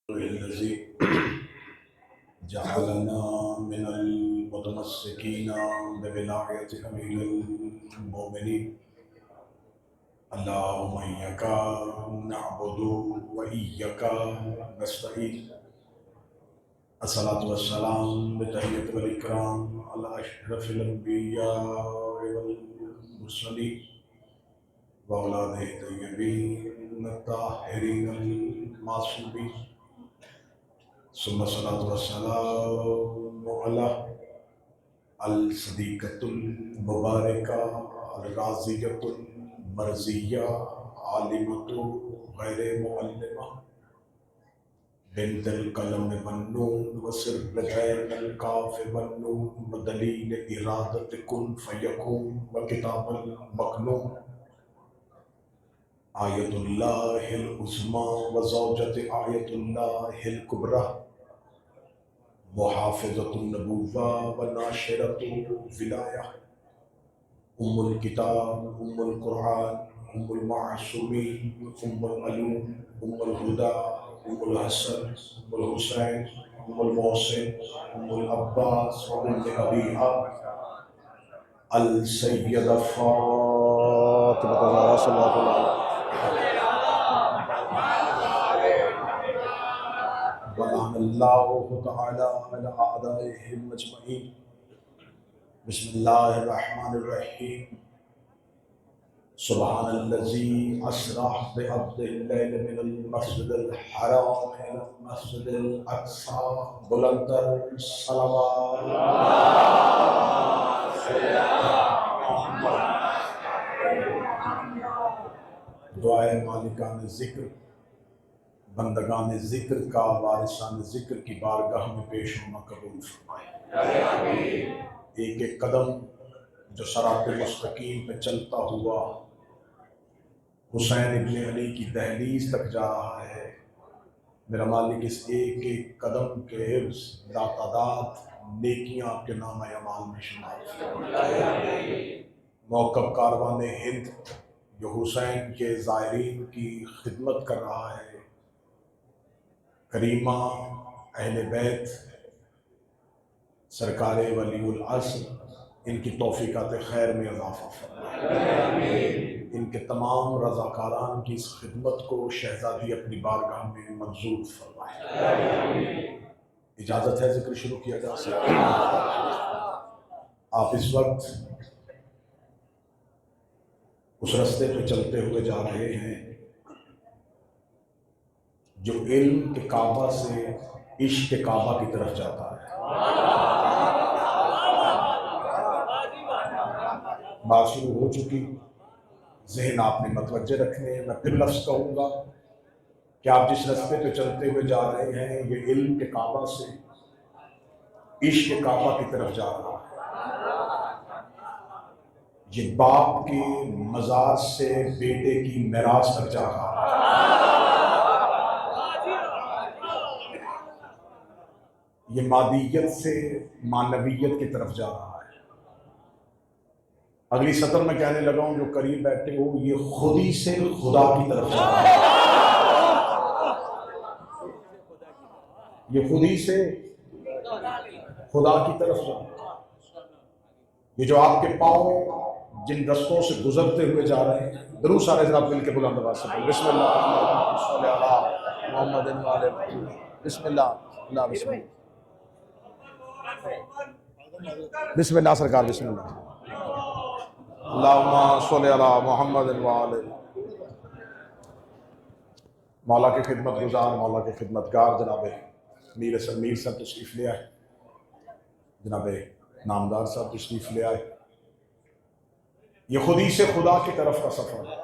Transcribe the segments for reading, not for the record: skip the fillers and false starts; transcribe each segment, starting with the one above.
الذي جعلنا من المتمسكين بولاية أمير المؤمنين اللهم إياك نعبد وإياك نستعين الصلاة والسلام بتحية والإكرام على أشرف الأنبياء والمرسلين وأولاده الطيبين الطاهرين المعصومين ثم الصلاة والسلام على الصديقة المباركة الرازية المرزية عالمة غير معلمة بنت القلم والنون وسر العين الكاف والنون ودليل إرادة كن فيكون وكتاب المكنون آية الله العظمى وزوجة آية الله الكبرى محافظة النبوة وناشرة الولاية أم الكتاب أم القرآن أم المعصومين أم العلوم أم الهدى أم الحسن أم الحسين أم المحسن أم العباس وأم أبيها السيدة فاطمة الزهراء صلى الله عليه وسلم ولعن الله تعالى على أعدائهم أجمعين. بسم الله الرحمن الرحيم. سبحان الذي أسرى بعبده الليل من المسجد الحرام إلى المسجد الأقصى بلند الصلوات. دعائے مالکان ذکر بندگان ذکر کا وارثان ذکر کی بارگاہ میں پیش ہونا قبول فرمائے. ایک ایک قدم جو صراط مستقیم پہ چلتا ہوا حسین ابن علی کی دہلیز تک جا رہا ہے، میرا مالک اس ایک ایک قدم کے حفظ لاتعداد نیکیاں کے نام اعمال میں شمار فرمائے. موقف کاروان ہند جو حسین کے زائرین کی خدمت کر رہا ہے، کریمہ اہل بیت سرکار ولی العصر ان کی توفیقات خیر میں اضافہ فرمائے. ان کے تمام رضاکاران کی اس خدمت کو شہزادی اپنی بارگاہ میں منظور فرمائے. اجازت ہے ذکر شروع کیا جا سکتا ہے. آپ اس وقت اس رستے پہ چلتے ہوئے جا رہے ہیں جو علم کے کعبہ سے عشق کے کعبہ کی طرف جاتا ہے. بات شروع ہو چکی، ذہن آپ نے متوجہ رکھنے ہیں. میں پھر لفظ کہوں گا کہ آپ جس رستے پہ چلتے ہوئے جا رہے ہیں یہ علم کے کعبہ سے عشق کے کعبہ کی طرف جا رہا ہے. یہ باپ کے مزار سے بیٹے کی میراث تک جا رہا ہے. یہ مادیت سے معنویت کی طرف جا رہا ہے. اگلی سطر میں کہنے لگا ہوں جو قریب بیٹھے ہو، یہ خودی سے خدا کی طرف جا رہا ہے. یہ خودی سے خدا کی طرف جا رہا ہے. یہ جو آپ کے پاؤں جن رستوں سے گزرتے ہوئے جا رہے ہیں، درود سارے حضرات مل کے بلند آواز سے بسم اللہ صلی اللہ محمد وعلی بسم اللہ اللہ بسم اللہ بسم اللہ سرکار بسم اللہ اللہم صلی علی محمد وعلی. مولا کے خدمت گزار، مولا کے خدمتگار جناب میر سمیر صاحب تشریف لے آئے، جناب نامدار صاحب تشریف لے آئے. یہ خودی سے خدا کی طرف کا سفر ہے.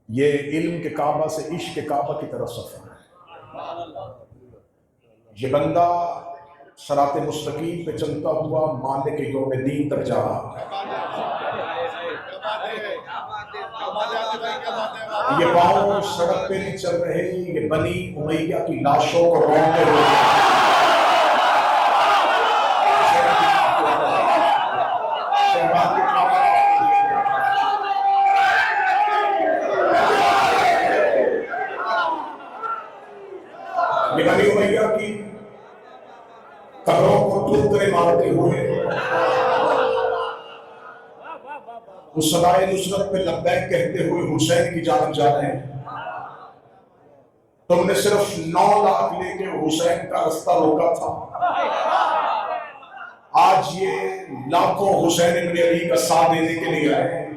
یہ علم کے کعبہ سے عشق کے کعبہ کی طرف سفر ہے. یہ بندہ صراط مستقیم پہ چلتا ہوا مالک یوم دین تک جا رہا ہے. یہ پاؤں سڑک پہ نہیں چل رہے، یہ بنی امیہ کی لاشوں کو روتے ہوئے یہ بنی امیہ کی قبروں کو ٹھوکریں مارتے ہوئے اس صدائے نصرت پہ لبیک کہتے ہوئے حسین کی جانب جا رہے ہیں. تم نے صرف 9 لاکھ لے کے حسین کا رستہ روکا تھا. آج یہ لاکھوں حسین ابن علی کا ساتھ دینے کے لیے آئے ہیں.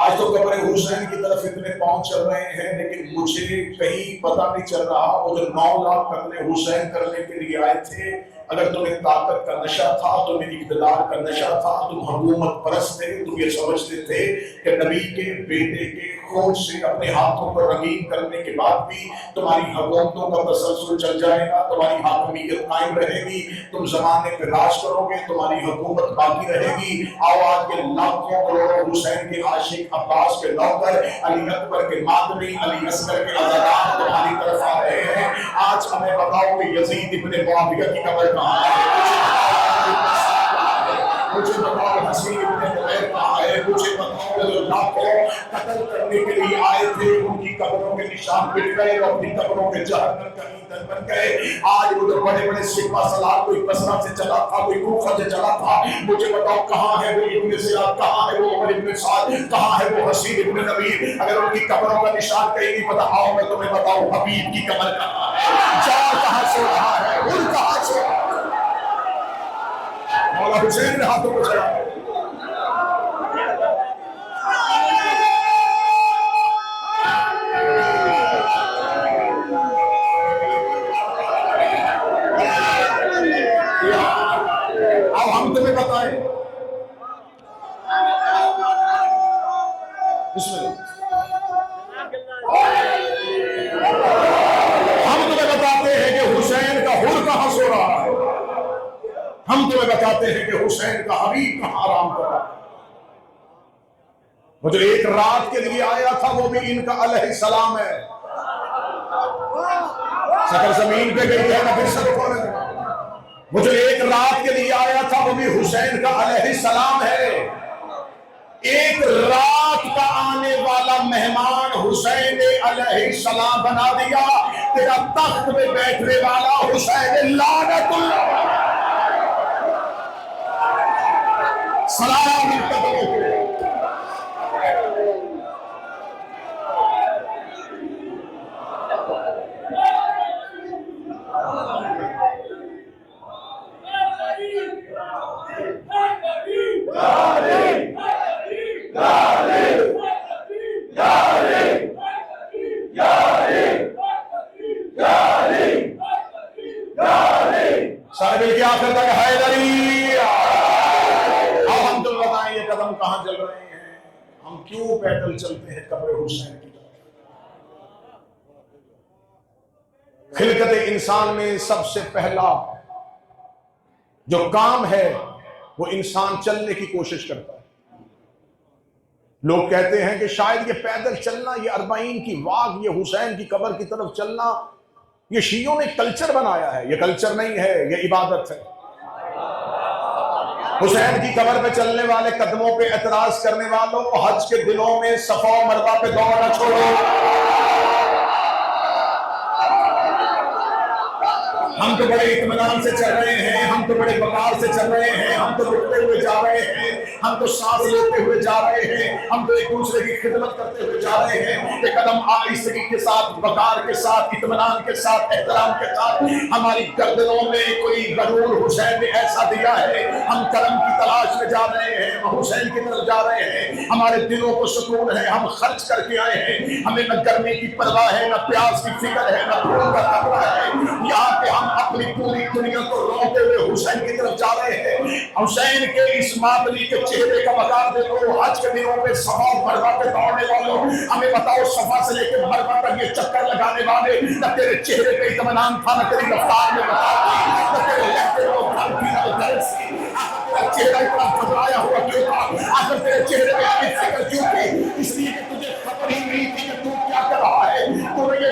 آج تو قبر حسین کی طرف اتنے پہنچ چل رہے ہیں، لیکن مجھے کہیں پتہ نہیں چل رہا وہ جو 9 لاکھ قتل حسین کرنے کے لیے آئے تھے، اگر تمہیں طاقت کا نشہ تھا، تمہیں اقتدار کا نشہ تھا، تم حکومت پرست تھے، تم یہ سمجھتے تھے کہ نبی کے بیٹے کے خون سے اپنے ہاتھوں کو رنگین کرنے کے بعد بھی تمہاری حکومتوں کا تسلسل چل جائے گا، تمہاری حاکمیت قائم رہے گی، تم زمانے پہ راج کرو گے، تمہاری حکومت باقی رہے گی. آؤ آج کے لاکھوں کروڑوں حسین کے عاشق، عباس کے نوکر، علی اکبر کے ماتمی، علی اصغر کے عزادار تمہاری طرف آ رہے ہیں. آج ہمیں بتاؤ کہ یزید ابن معاویہ کی قبر کہاں ہے؟ مجھے بتاؤ حسین ابن حذیر کہاں ہے؟ مجھے بتاؤ جو لاکھوں قتل کرنے کے لیے آئے تھے ان کی قبروں کے نشان مٹ گئے، وہ اپنی قبروں کے جہنم کا ایندھن بن گئے. آج وہ جو بڑے بڑے سپہ سالار، کوئی بصرہ سے چلا تھا، کوئی کوفہ سے چلا تھا، مجھے بتاؤ کہاں ہے وہ ابن زیاد، کہاں ہے وہ عمر ابن سعد، کہاں ہے وہ حسین ابن نبیل؟ اگر ان کی قبروں کا نشان کہیں نہیں پتا، آؤ میں تمہیں بتاؤں حبیب کی قبر کہاں ہے، جا کہاں سو رہا ہے، ان کہاں سو رہا ہے. مولا حسین نے ہاتھوں کو چڑھا. اب ہم تمہیں بتائیں، بسم اللہ، ہم تمہیں بتاتے ہیں کہ حسین کا حر کہاں سو رہا ہے، ہم تمہیں بتاتے ہیں کہ حسین کا حبیب کہاں آرام کر رہا ہے. وہ جو ایک رات کے لیے آیا تھا وہ بھی ان کا علیہ السلام ہے. سکر زمین پہ گئی ہے نہ پھر سر پڑے. وہ جو ایک رات کے لیے آیا تھا وہ بھی حسین کا علیہ السلام ہے. ایک رات کا آنے والا مہمان حسین علیہ السلام بنا دیا. تیرا تخت میں بیٹھنے والا حسین لعنت اللہ سلام قدموں پہ. سارے مل کے آخر تک حیدری. اب ہم تو بتائیں یہ قدم کہاں چل رہے ہیں، ہم کیوں پیدل چلتے ہیں قبر حسین کی طرف. خلقت انسان میں سب سے پہلا جو کام ہے وہ انسان چلنے کی کوشش کرتا ہے. لوگ کہتے ہیں کہ شاید یہ پیدل چلنا، یہ 40 کی واک، یہ حسین کی قبر کی طرف چلنا، یہ شیعوں نے کلچر بنایا ہے. یہ کلچر نہیں ہے، یہ عبادت ہے. حسین کی قبر پہ چلنے والے قدموں پہ اعتراض کرنے والوں، حج کے دنوں میں صفا و مروہ پہ دوڑنا چھوڑو. ہم تو بڑے اطمینان سے چل رہے ہیں، ہم تو بڑے وقار سے چل رہے ہیں، ہم تو رکتے ہوئے جا رہے ہیں، ہم تو سانس لیتے ہوئے جا رہے ہیں، ہم تو ایک دوسرے کی خدمت کرتے ہوئے جا رہے ہیں. کہ قدم آہستگی کے ساتھ، وقار کے ساتھ، اطمینان کے ساتھ، احترام کے ساتھ. ہماری گردنوں میں کوئی غرور حسین نے ایسا دیا ہے، ہم کرم کی تلاش میں جا رہے ہیں، ہم حسین کی طرف جا رہے ہیں. ہمارے دلوں کو سکون ہے، ہم خرچ کر کے آئے ہیں. ہمیں نہ گرمی کی پرواہ ہے، نہ پیاس کی فکر ہے، نہ بھوک کا خطرہ ہے. یہاں پہ ہم اپنی پوری دنیا کو روتے ہوئے حسین کی طرف جا رہے ہیں. حسین کے اس ماتمی کے چہرے کا وقار دیکھو. آج کے دنوں میں صفا و مروہ پہ دوڑنے والوں، ہمیں بتاؤ صفا سے لے کے مروہ تک یہ چکر لگانے والے، نہ تیرے چہرے پہ اطمینان تھا، نہ تیری رفتار میں وقار تھی، نہ تیرے لہجے میں وقار تھی، نہ درد تھی. تیرا چہرہ اتنا گھبرایا ہوا کیوں تھا؟ آخر تیرے چہرے پہ اتنی فکر کیوں تھی؟ اس لیے کہ تجھے خبر ہی نہیں تھی کہ تو کیا کر رہا ہے. تو نے یہ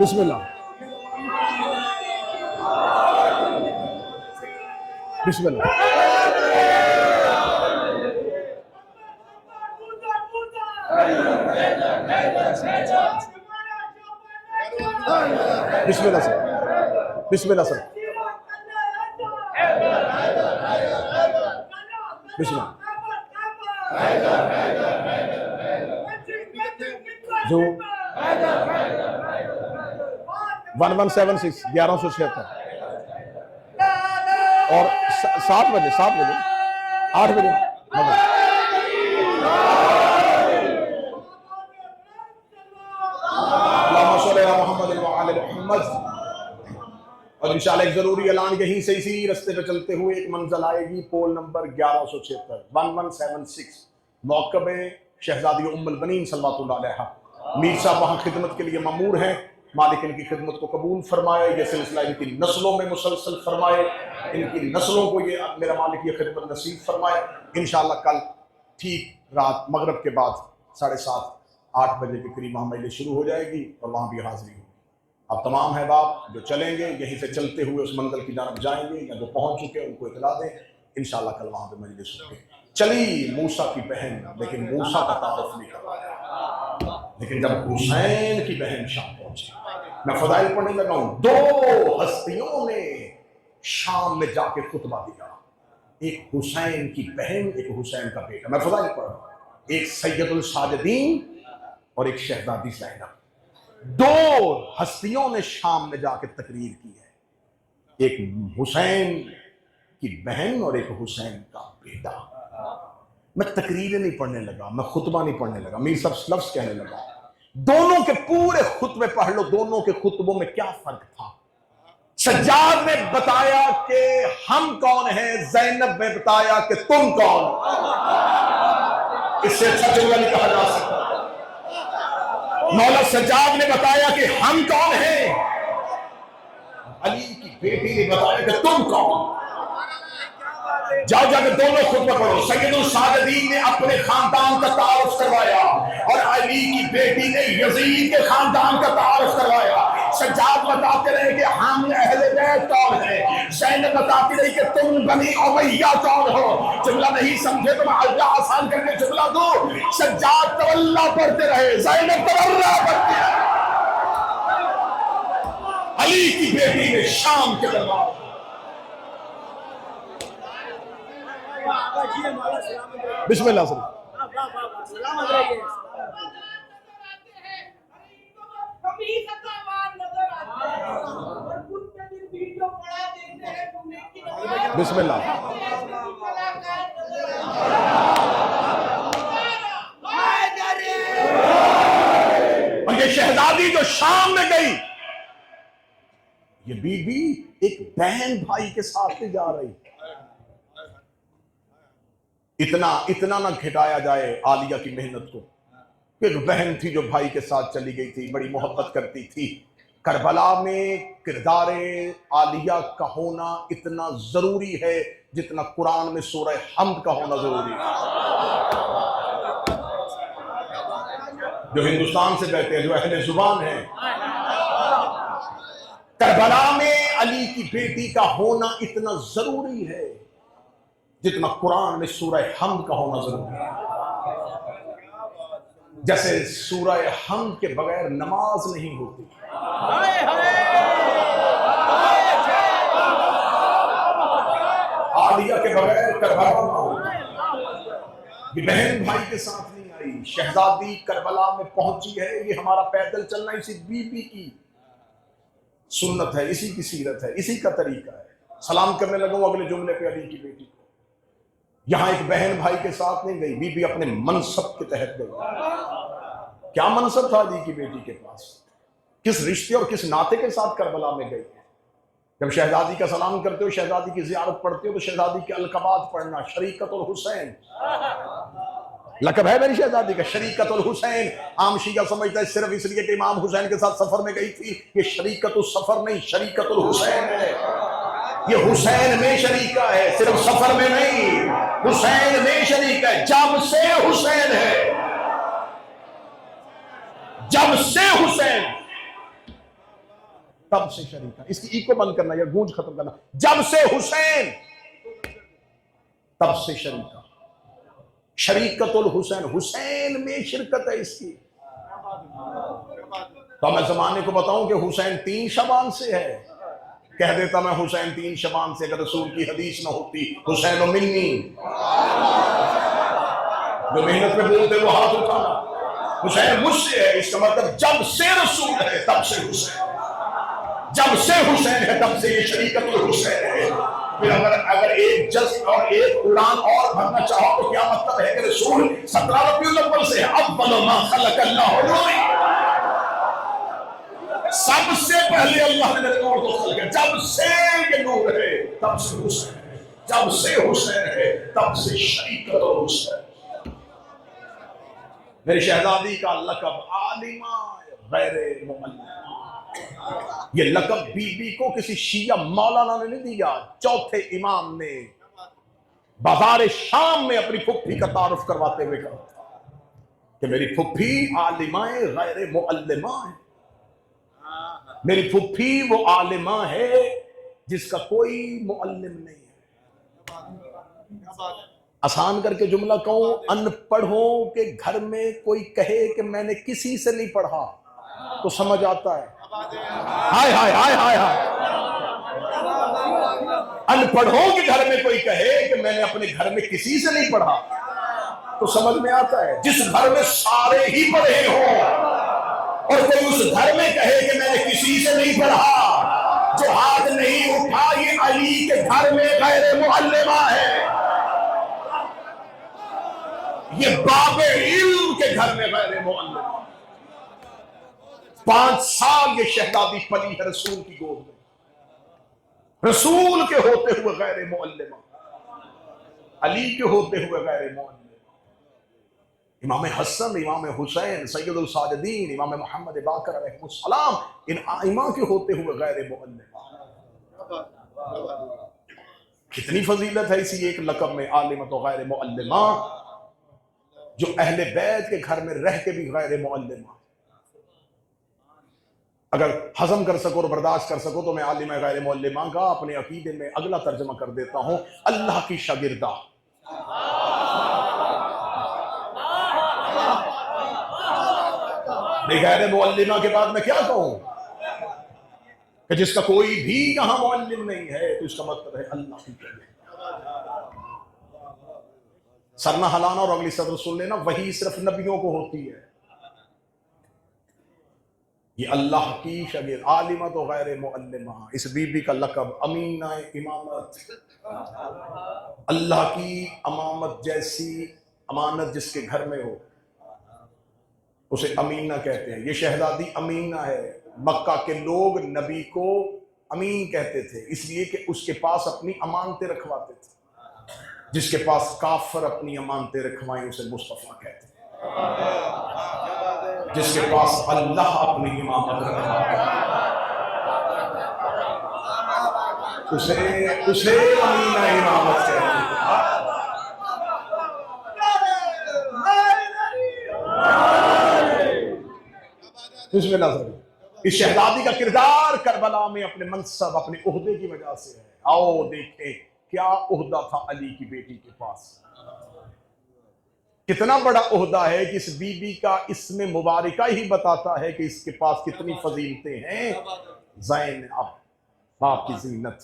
بسم اللہ بسم اللہ بسم اللہ سر بسم اللہ سر بسم اللہ جو 1176 1176 اور 7 بجے 8 بجے اللہم صلی علی محمد وعلی محمد. اور انشاءاللہ ایک ضروری اعلان، یہیں سے اسی رستے پہ چلتے ہوئے ایک منزل آئے گی، پول نمبر 1176 موقع شہزادی ام البنین صلوات اللہ علیہا. میر صاحب وہاں خدمت کے لیے مامور ہیں، مالک ان کی خدمت کو قبول فرمائے، یہ سلسلہ ان کی نسلوں میں مسلسل فرمائے، ان کی نسلوں کو یہ میرا مالک یہ خدمت نصیب فرمائے. انشاءاللہ کل ٹھیک رات مغرب کے بعد 7:30 8 بجے کے قریب وہاں مجلس شروع ہو جائے گی اور وہاں بھی حاضری ہوگی. اب تمام احباب جو چلیں گے یہیں سے چلتے ہوئے اس منزل کی جانب جائیں گے، یا جو پہنچ چکے ان کو اطلاع دیں، انشاءاللہ کل وہاں پہ مجلس ہوگی. چلی موسیٰ کی بہن، لیکن موسیٰ کا تعارف نہیں کروایا. لیکن جب حسین کی بہن شام پہنچی، میں فضائل پڑھنے لگا ہوں، 2 ہستیوں نے شام میں جا کے خطبہ دیا، ایک حسین کی بہن، ایک حسین کا بیٹا. میں فضائل پڑھ رہا ہوں، ایک سید الساجدین اور ایک شہزادی زینب. 2 ہستیوں نے شام میں جا کے تقریر کی ہے، ایک حسین کی بہن اور ایک حسین کا بیٹا. میں تقریریں نہیں پڑھنے لگا، میں خطبہ نہیں پڑھنے لگا، میر صاحب لفظ کہنے لگا. دونوں کے پورے خطبے پڑھ لو، دونوں کے خطبوں میں کیا فرق تھا. سجاد نے بتایا کہ ہم کون ہیں، زینب نے بتایا کہ تم کون. اس سے اچھا جملہ نہیں کہا جا سکتا. مولا سجاد نے بتایا کہ ہم کون ہیں، علی کی بیٹی نے بتایا کہ تم کون. جا کے دونوں خطبہ پڑھو. سید الساجدین نے اپنے خاندان کا تعارف کروایا اور علی کی بیٹی نے یزید کے خاندان کا تعارف کروایا. سجاد بتاتے رہے کہ ہم اہل بیت کون ہیں، زینب بتاتی رہی کہ تم بنی امیہ کون ہو. جملہ نہیں سمجھے تو میں اللہ آسان کر کے جملہ دوں. سجاد تولا پڑھتے رہے، زینب تولا پڑھتے رہے. علی کی بیٹی نے شام کے دربار. بسم اللہ سلام. بسم اللہ. اور یہ شہزادی جو شام میں گئی، یہ بی بی ایک بہن بھائی کے ساتھ جا رہی. اتنا نہ گھٹایا جائے عالیہ کی محنت کو. ایک بہن تھی جو بھائی کے ساتھ چلی گئی تھی، بڑی محبت کرتی تھی. کربلا میں کردار عالیہ کا ہونا اتنا ضروری ہے جتنا قرآن میں سورہ حمد کا ہونا ضروری ہے. جو ہندوستان سے کہتے ہیں، جو اہل زبان ہیں، کربلا میں علی کی بیٹی کا ہونا اتنا ضروری ہے جتنا قرآن میں سورہ حمد کا ہونا ضروری ہے. جیسے سورہ حمد کے بغیر نماز نہیں ہوتی. عالیہ کے بغیر کربلا نہ ہوتی. یہ بہن بھائی کے ساتھ نہیں آئی. شہزادی کربلا میں پہنچی ہے. یہ ہمارا پیدل چلنا اسی بی بی کی سنت ہے، اسی کی سیرت ہے، اسی کا طریقہ ہے. سلام کرنے لگا ہوں اگلے جملے پہ علی کی بیٹی کو. یہاں ایک بہن بھائی کے ساتھ نہیں گئی، بی بی اپنے منصب کے تحت گئی. کیا منصب تھا علی کی بیٹی کے پاس، کس رشتے اور کس ناطے کے ساتھ کربلا میں گئی. جب شہزادی کا سلام کرتے ہو، شہزادی کی زیارت پڑھتے ہو، تو شہزادی کے القابات پڑھنا. شریکت الحسین لقب ہے میری شہزادی کا، شریکت الحسین. عام شیعہ سمجھتا ہے صرف اس لیے کہ امام حسین کے ساتھ سفر میں گئی تھی. یہ شریکت السفر نہیں، شریکت الحسین ہے. یہ حسین میں شریکہ ہے، صرف سفر میں نہیں، حسین میں شریک ہے. جب سے حسین ہے، جب سے حسین. تب سے شریکہ، اس کی ایکو بند کرنا یا گونج ختم کرنا، جب سے حسین تب سے شریکہ، شریکت الحسین، حسین میں شرکت ہے اس کی۔ تو میں زمانے کو بتاؤں کہ حسین 3 شعبان سے ہے، کہہ دیتا میں حسین 3 شعبان سے، اگر رسول کی حدیث نہ ہوتی حسین و منی، جو محنت میں بولتے وہ ہاتھ اٹھانا، حسین مجھ سے ہے، اس کا مطلب جب سے رسول ہے تب سے حسین، جب سے حسین ہے تب سے یہ شریکت الحسین ہے۔ پھر اگر ایک جذب اور ایک اڑان اور بھرنا چاہو تو کیا مطلب ہے کہ رسول 17 ربیع الاول سے ہے، اول ما خلق اللہ نور، سب سے پہلے اللہ نے نور کو خلق کیا، جب سے یہ نور ہے تب سے حسین ہے، جب سے حسین ہے تب سے شریکت الحسین۔ میری شہزادی کا لقب عالمہ غیر معلمہ، یہ لقب بی بی کو کسی شیعہ مولانا نے نہیں دیا، چوتھے امام نے بازار شام میں اپنی پھپھی کا تعارف کرواتے ہوئے کہا کہ میری پھپھی عالمہ غیر معلمہ ہے، میری پھپھی وہ عالمہ ہے جس کا کوئی معلم نہیں ہے۔ آسان کر کے جملہ کہوں، ان پڑھوں کے گھر میں کوئی کہے کہ میں نے کسی سے نہیں پڑھا تو سمجھ آتا ہے، ہائے ہائے ہائے ہائے ہائے، ان پڑھوں کے گھر میں کوئی کہے کہ میں نے اپنے گھر میں کسی سے نہیں پڑھا تو سمجھ میں آتا ہے۔ جس گھر میں سارے ہی پڑھے ہوں اور کوئی اس گھر میں کہے کہ میں نے کسی سے نہیں پڑھا، جو ہاتھ نہیں اٹھا یہ علی کے گھر میں غیر معلمہ ہے، یہ باب علم کے گھر میں غیر معلمہ۔ 5 سال یہ شہزادی پلی ہے رسول کی گود میں، رسول کے ہوتے ہوئے غیر معلمہ، علی کے ہوتے ہوئے غیر معلمہ، امام حسن، امام حسین، سید الساجدین، امام محمد باقر علیہ السلام، ان ائمہ کے ہوتے ہوئے غیر معلمہ۔ کتنی فضیلت ہے اسی ایک لقب میں، عالمۃ و غیر معلمہ، جو اہل بیت کے گھر میں رہ کے بھی غیر معلمہ۔ اگر ہضم کر سکو اور برداشت کر سکو تو میں عالمہ غیر معلمہ کا اپنے عقیدے میں اگلا ترجمہ کر دیتا ہوں، اللہ کی شاگردہ۔ غیر معلمہ کے بعد میں کیا کہوں کہ جس کا کوئی بھی یہاں معلم نہیں ہے تو اس کا مطلب ہے اللہ کی شاگردہ۔ سر نہ ہلانا اور اگلی صدر سن لینا، وہی صرف نبیوں کو ہوتی ہے، یہ اللہ کی شاگرد، عالمہ تو غیر معلمہ۔ اس بی بی کا لقب امینہ امامت، اللہ کی امامت جیسی امانت جس کے گھر میں ہو اسے امینہ کہتے ہیں۔ یہ شہزادی امینہ ہے، مکہ کے لوگ نبی کو امین کہتے تھے اس لیے کہ اس کے پاس اپنی امانتیں رکھواتے تھے، جس کے پاس کافر اپنی امانتیں رکھوائیں اسے مصطفیٰ کہتے ہیں، جس کے پاس اللہ اپنی امامت رکھواتا اسے امینہ امامت کہتے ہیں۔ بسم اللہ سبھی۔ اس شہزادی کا کردار کربلا میں اپنے منصب، اپنے عہدے کی وجہ سے ہے۔ آؤ دیکھیں کیا عہدہ تھا علی کی بیٹی کے پاس، کتنا بڑا عہدہ ہے کہ اس بی بی کا اسم مبارکہ ہی بتاتا ہے کہ اس کے پاس کتنی فضیلتیں ہیں۔ زینب، باپ کی زینت،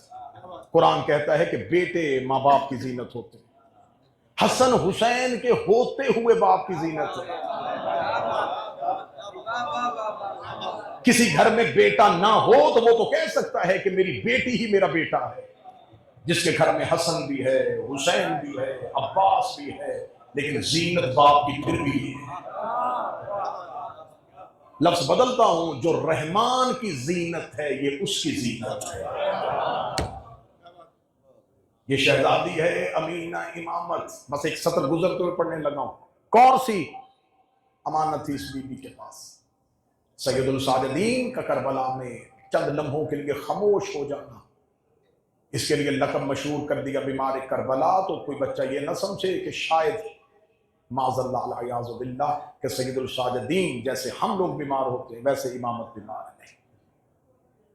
قرآن کہتا ہے کہ بیٹے ماں باپ کی زینت ہوتے ہیں، حسن حسین کے ہوتے ہوئے باپ کی زینت ہے۔ کسی گھر میں بیٹا نہ ہو تو وہ تو کہہ سکتا ہے کہ میری بیٹی ہی میرا بیٹا ہے، جس کے گھر میں حسن بھی ہے، حسین بھی ہے، عباس بھی ہے، لیکن زینت باپ کی پھر بھی ہے۔ لفظ بدلتا ہوں، جو رحمان کی زینت ہے یہ اس کی زینت ہے۔ یہ شہزادی ہے امینہ امامت۔ بس ایک سطر گزرتے ہوئے پڑھنے لگا ہوں، کون سی امانت تھی اس بی بی کے پاس؟ سید الساجدین کا کربلا میں چند لمحوں کے لیے خاموش ہو جانا، اس کے لیے لقب مشہور کر دیا بیمار کربلا۔ تو کوئی بچہ یہ نہ سمجھے کہ شاید معاذ اللہ العیاذ باللہ کہ سید الساجدین جیسے ہم لوگ بیمار ہوتے ہیں ویسے امامت بیمار نہیں۔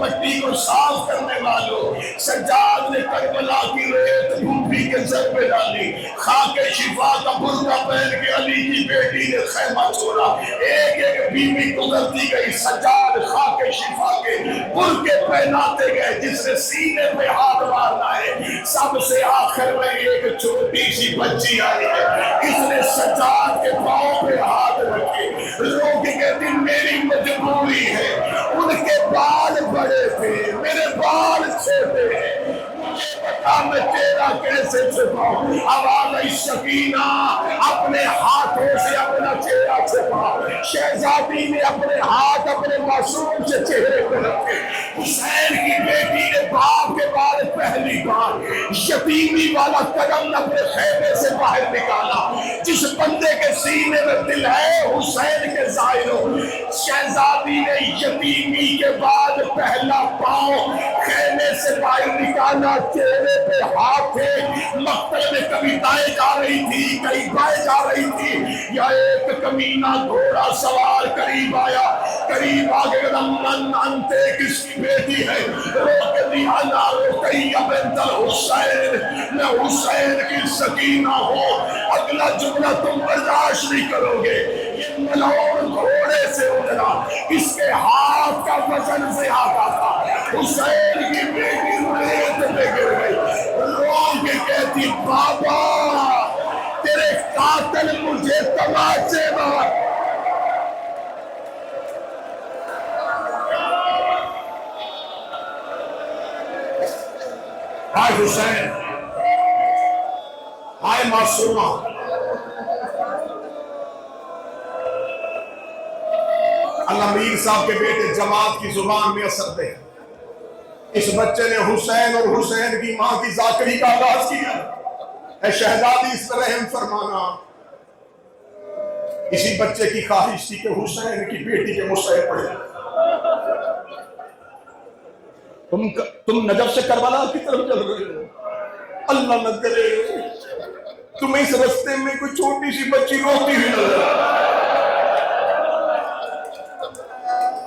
مٹی کو صاف کرنے والوں، سجاد نے کربلا کی ریت بھوپی کے سر پہ ڈالی، خاک شفا کا برقع پہن کے علی کی بیٹی نے خیمہ چھوڑا، ایک ایک بیوی گزرتی گئی، سجاد خاک شفا کے برقع پہناتے گئے، جس نے سینے پہ ہاتھ مارنا ہے سب سے آخر میں ایک چھوٹی سی بچی آئی ہے، اس نے سجاد کے پاؤں پہ ہاتھ رکھے، لوگ کہتے ہیں میری مجبوری ہے، ان کے بال بڑے تھے میرے بال چھوٹے ہیں، میں تیرا کیسے چھپاؤں؟ آواز آئی سکینہ اپنے ہاتھوں سے اپنا چہرہ چھپا، شہزادی نے اپنے ہاتھ اپنے معصوم سے چہرے پہ رکھے، حسین کی بیٹی نے باپ کے بعد پہلی بار یتیمی والا قدم اپنے خیمے سے باہر نکالا، جس بندے کے سینے میں دل ہے حسین کے ظاہر ہو، شہزادی نے یتیمی کے بعد پہلا پاؤں خیمے سے باہر نکالا، چہرے پہ ہاتھ تھے، مقتل میں کبھی دائیں جا رہی تھی کہیں بائیں جا رہی تھی، یا ایک کمینہ گھوڑا سوار قریب آیا، قریب آگے من انتے کس کی بیٹی ہے، روک دیا نہ روکئی بنت الحسین، میں حسین کی سکینہ ہوں، اگلا جملہ تم برداشت نہیں کرو گے، یہ ملعون گھوڑے سے اترا، اس کے ہاتھ کا وزن زیادہ تھا، حسین کی بیٹی ریت میں گر گئی، رو کے کہتی بابا تیرے قاتل مجھے تماچے مار، ہائے حسین، ہائے معصومہ، اللہ میر صاحب کے بیٹے جماعت کی زبان میں اثر دے، اس بچے نے حسین اور حسین کی ماں کی ذاکری کا آغاز کیا، اے شہزادی اس پر رحم فرمانا، اسی بچے کی خواہش تھی کہ حسین کی بیٹی کے مسئلے پڑے، تم نجف سے کربلا کی طرف چل رہے ہو، اللہ نہ کرے تمہیں اس رستے میں کوئی چھوٹی سی بچی روتی ہوئی نظر آئے،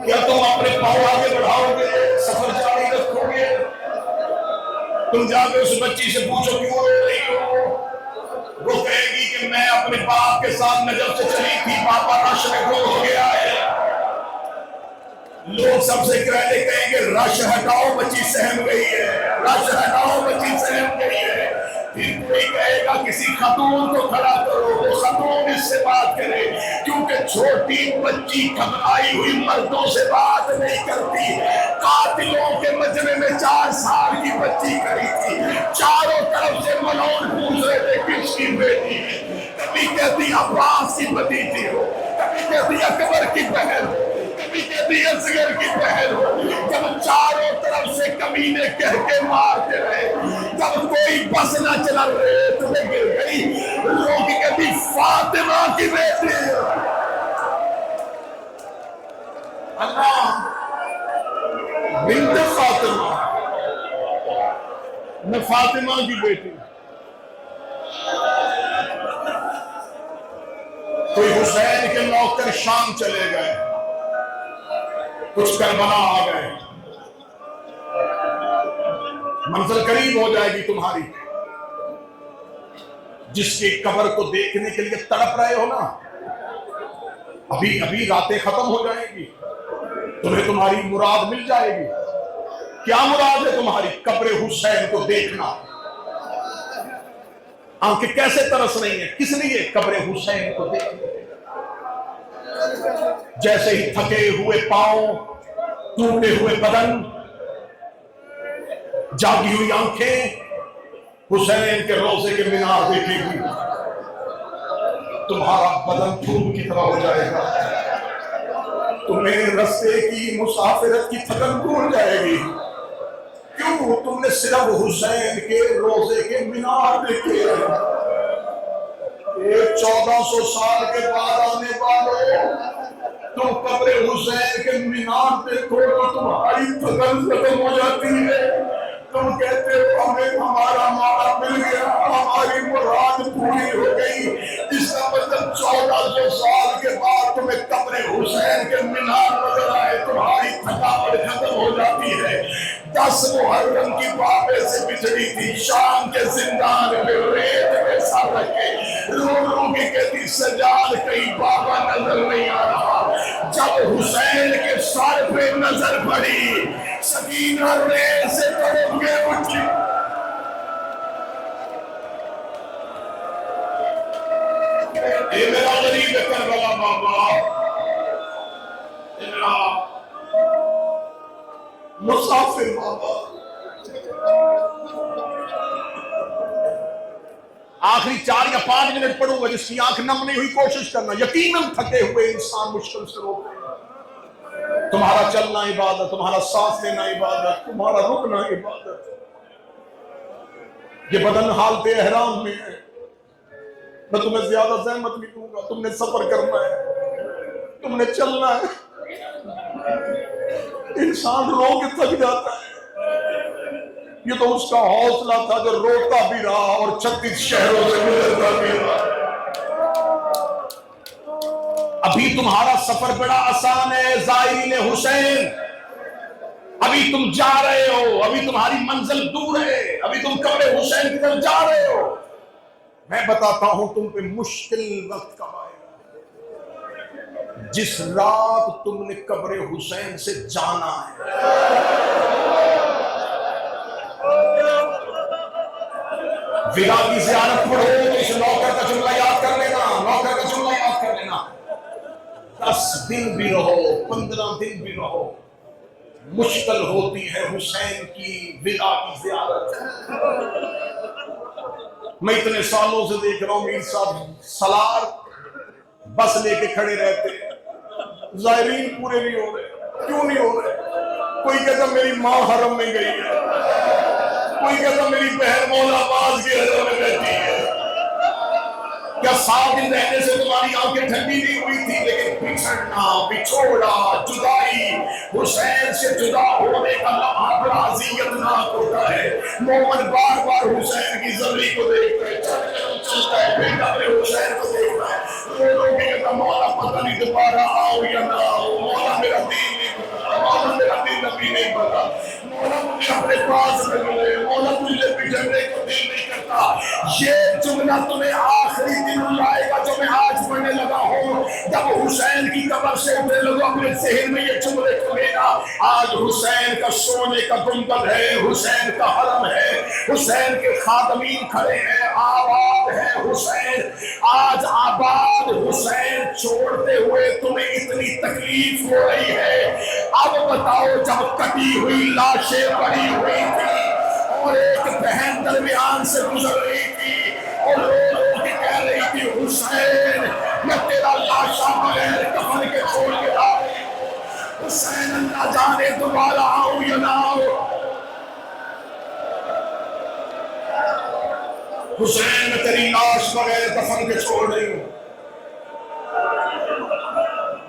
کیا تم اپنے پاؤں آگے بڑھاؤ گے، سفر جاری رکھو گے، تم جا کے اس بچی سے پوچھو کیوں رو رہی ہو، وہ کہے گی کہ میں اپنے باپ کے ساتھ نجف سے چلی تھی، پاپا رش میں گم ہو گیا ہے، لوگ سب سے پہلے کہیں گے رش ہٹاؤ بچی سہم گئی ہے، رش ہٹاؤ بچی سہم گئی ہے، پھر کوئی کہے گا کسی خاتون کو کھڑا کرو، وہ خاتون اس سے بات کرے، کیونکہ چھوٹی بچی گھبرائی ہوئی مردوں سے بات نہیں کرتی، قاتلوں کے مجمع میں 4 سال کی بچی کری تھی، چاروں طرف سے ملعون پوچھ رہے تھے کس کی بیٹی ہے، کبھی کہتی عباس کی بھتیجی ہو، کبھی کہتی اکبر کی بہن ہو، کبھی کہتی اصغر کی بہن ہو، جب چاروں طرف سے کمینے کہہ کے مارتے رہے، جب کوئی بس نہ چلا ریت میں گر گئی، لوگ کہتی فاطمہ کی بیٹی ہے، اللہ بنت فاطمہ، میں فاطمہ کی بیٹی، کوئی حسین کے نوکر شام چلے گئے، کچھ کربلا آ گئے، منزل قریب ہو جائے گی تمہاری، جس کی قبر کو دیکھنے کے لیے تڑپ رہے ہو نا، ابھی راتیں ختم ہو جائیں گی، تمہیں تمہاری مراد مل جائے گی، کیا مراد ہے تمہاری؟ قبر حسین کو دیکھنا، آنکھیں کیسے ترس رہی ہیں، کس لیے؟ قبر حسین کو دیکھنا، جیسے ہی تھکے ہوئے پاؤں، ٹوٹے ہوئے بدن، جاگی ہوئی آنکھیں حسین کے روضے کے مینار دیکھے گی، تمہارا بدن پھول کی طرح ہو جائے گا، تمہیں رستے کی مسافرت کی تھکن بھول جائے گی، کیوں؟ تم نے صرف حسین کے روضے کے مینار دیکھے، ایک 1400 سال کے بعد آنے والوں، تم قبر حسین کے مینار دیکھو تو تمہاری تھکن ختم ہو جاتی ہے، تم کہتے ہو ہمیں ہمارا مانا مل گیا، ہماری مراد پوری ہو گئی، اس کا مطلب 1400 سال کے بعد تمہیں قبر حسین کے مینار نظر آئے، تمہاری تھکاوٹ ختم ہو جاتی ہے، 10 محرم کی بابے سے بچڑی تھی، شام کے زندان میں ریت میں سر رکھے رو رو کے کہتی سجاد کہیں بابا نظر نہیں آ رہا۔ جب حسین کے سر پہ نظر پڑی سکینہ ریت سے تڑپ کے اٹھی۔ اے میرا غریب کربلا بابا، اے میرا مسافر بابا، آخری 4 یا 5 منٹ پڑھوں گا، جس کی آنکھ نم نہیں ہوئی کوشش کرنا، یقیناً تھکے ہوئے انسان مشکل سے روتے ہیں۔ تمہارا چلنا عبادت، تمہارا سانس لینا عبادت، تمہارا رکنا عبادت۔ یہ بدن حالت احرام میں ہے، میں تمہیں زیادہ زحمت نہیں دوں گا، تم نے سفر کرنا ہے، تم نے چلنا ہے۔ انسان رو کے تھک جاتا ہے، یہ تو اس کا حوصلہ تھا جو روتا بھی رہا اور 36 شہروں سے گزرتا بھی رہا۔ ابھی تمہارا سفر بڑا آسان ہے زائرین حسین، ابھی تم جا رہے ہو، ابھی تمہاری منزل دور ہے، ابھی تم قبر حسین کی طرف جا رہے ہو۔ میں بتاتا ہوں تم پہ مشکل وقت کب آئے گا، جس رات تم نے قبر حسین سے جانا ہے۔ ودا کی زیارت پڑھو تو اس نوکر کا جملہ یاد کر لینا، نوکر کا جملہ یاد کر لینا، 10 دن بھی رہو، 15 دن بھی رہو، مشکل ہوتی ہے حسین کی ودا کی زیارت۔ میں اتنے سالوں سے دیکھ رہا ہوں میر صاحب سالار بس لے کے کھڑے رہتے ہیں، زائرین پورے نہیں ہو رہے۔ کیوں نہیں ہو رہے؟ کوئی کہتا میری ماں حرم میں گئی ہے، کوئی کہتا میری بہن مولا عباس کے حرم میں بیٹھی ہے۔ کیا 7 دن رہنے سے تمہاری آنکھیں ٹھنڈی نہیں ہوئی تھی؟ لیکن بچھڑنا، بچھوڑا، جدائی، حسین سے جدا ہونے کا لمحہ بڑا اذیتناک ہوتا ہے۔ مومن بار بار حسین کی زمین کو دیکھتا ہے، چلتا ہے، پھر قبر حسین کو دیکھتا ہے، رو رو کے کہتا مولا پتہ نہیں دوبارہ آؤ یا نہ آؤ، مولا میرا دین نہیں پتا، مولا میرا دین ابھی نہیں پتا، مولا مجھے اپنے پاس میں ملے، مولا مجھے بجھڑنے کو دل نہیں کرتا۔ یہ جملہ تمہیں آخری دن لائے گا جو میں آج پڑھنے لگا ہوں۔ جب حسین کی قبر سے اٹھنے لگو اپنے ذہن میں یہ جملے کو لینا، آج حسین کا سونے کا گنبد ہے، حسین کا حرم ہے، حسین کے خادمین کھڑے ہیں، آباد ہے حسین۔ آج آباد حسین چھوڑتے ہوئے تمہیں اتنی تکلیف ہو رہی ہے۔ اب بتاؤ جب کٹی ہوئی لاشیں پڑی ہوئی تھی اور ایک بہن درمیان سے گزر رہی تھی اور رو رو کے کہہ رہی تھی حسین میں تیرا لاشا بغیر کفن کے چھوڑ کے آ رہی ہوں، حسین اللہ جانے دوبارہ آؤں یا نہ آؤں، حسین میں تیری لاش بغیر کفن کے چھوڑ رہی ہوں۔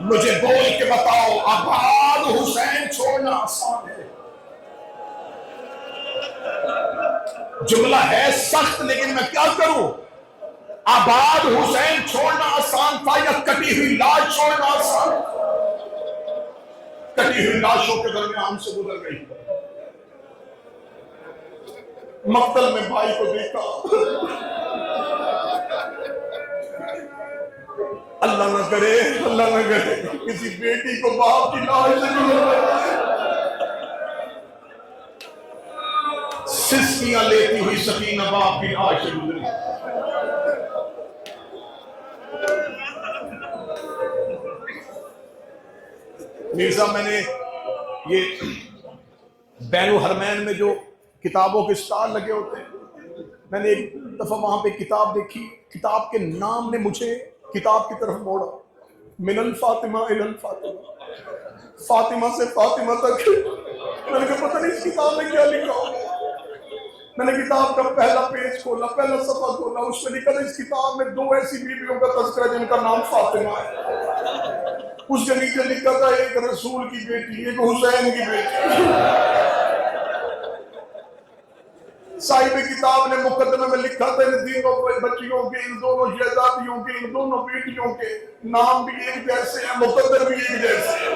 مجھے بول کے بتاؤ آباد حسین چھوڑنا آسان ہے؟ جملہ ہے سخت لیکن میں کیا کروں؟ آباد حسین چھوڑنا آسان تھا یا کٹی ہوئی لاش چھوڑنا آسان؟ کٹی ہوئی لاشوں کے درمیان سے گزر گئی۔ مقتل میں بھائی کو دیکھا، اللہ نہ کرے کسی بیٹی کو باپ کی لاش سے گزر گئی۔ سسکیاں لیتی ہوئی سکینہ باپ کی لاش سے گزری۔ مرزا میں نے یہ بین الحرمین میں جو کتابوں کے سٹال لگے ہوتے ہیں، میں نے ایک دفعہ وہاں پہ کتاب دیکھی، کتاب کے نام نے مجھے کتاب کی طرف موڑا، من الفاطمہ الی الفاطمہ، فاطمہ سے فاطمہ تک۔ میں نے کہا پتہ نہیں اس کتاب میں کیا لکھا ہو۔ میں نے کتاب کا پہلا پیج کھولا، پہلا صفحہ کھولا، اس میں لکھا تھا اس کتاب میں 2 ایسی بیویوں کا تذکرہ جن کا نام فاطمہ ہے۔ اس کے نیچے لکھا تھا ایک رسول کی بیٹی، ایک حسین کی بیٹی۔ صاحب کتاب نے مقدمے میں لکھا تھا ان تینوں بچیوں کے، ان دونوں شہزادیوں کے، ان دونوں بیٹیوں کے نام بھی ایک جیسے ہیں، مقدر بھی ایک جیسے ہیں۔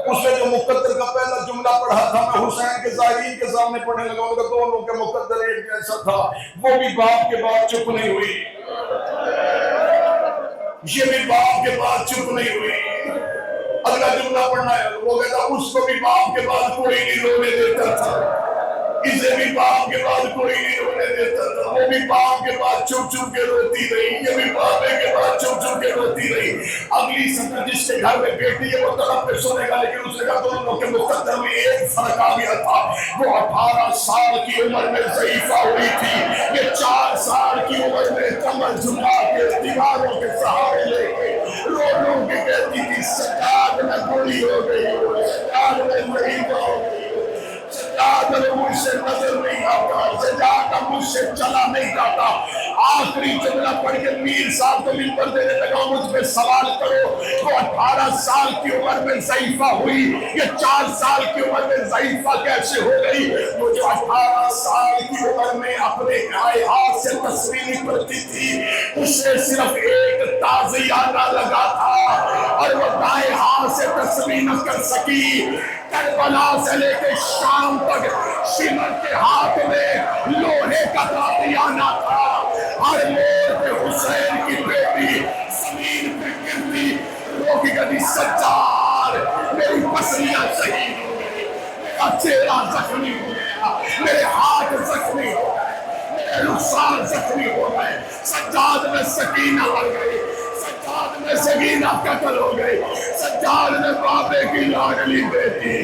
اس نے جو مقدر کا پہلا جملہ پڑھا تھا میں حسین کے زائرین کے سامنے پڑھنے لگا ہوں کہ دونوں کے مقدر ایک جیسا تھا، وہ بھی باپ کے بعد چپ نہیں ہوئی، یہ بھی باپ کے بعد چپ نہیں ہوئی۔ اگلا جملہ پڑھنا ہے، وہ کہتا اس کو بھی باپ کے بعد کوئی نہیں رونے دیتا تھا، اسے بھی باپ کے بعد کوئی نہیں رونے دیتا تھا، وہ بھی باپ کے بعد چپ چپ کے روتی رہی، یہ بھی باپ کے بعد چپ چپ کے روتی رہی۔ اگلی سطح جس کے گھر میں بیٹی ہے وہ طرف پہ سنے گا، لیکن اس نے کہا دونوں کے مقدر میں ایک فرق آ گیا تھا، وہ 18 سال کی عمر میں ضعیفہ ہوئی تھی، یہ 4 سال کی عمر میں کمر جھکا کے دیواروں کے سہارے لے کے رو رو کے کہتی تھی سجاد میں بوڑھی ہو گئی ہوں، سجاد میں ضعیفہ ہو گئی، سجاد مجھ سے نظر نہیں آتا، سجاد مجھ سے چلا نہیں جاتا۔ آخری جملہ پڑھ کے میر صاحب کو منبر دینے لگا، مجھ پہ سوال کرو وہ 18 سال کی عمر میں ضعیفہ ہوئی، یہ 4 سال کی عمر میں ضعیفہ کیسے ہو گئی؟ وہ جو 18 سال کی عمر میں اپنے دائیں ہاتھ سے تصویر نہیں پڑھتی تھی، اسے صرف ایک تازیانہ لگا تھا اور وہ دائیں ہاتھ سے تصویر نہ کر سکی۔ کربلا سے لے کے شام تک شمر کے ہاتھ میں لوہے کا تازیانہ تھا، ہر موڑ پہ حسین کی بیٹی زمین پہ گرتی رو کے کہتی سجاد میری پسلیاں شہید ہو گئی، میرا چہرہ زخمی ہو گیا، میرے ہاتھ زخمی ہو گئے، میرے رخسار زخمی ہو گئے، سجاد میں سکینہ مر گئی، سجاد میں سکینہ قتل ہو گئی، سجاد میں بابے کی لاڈلی بیٹی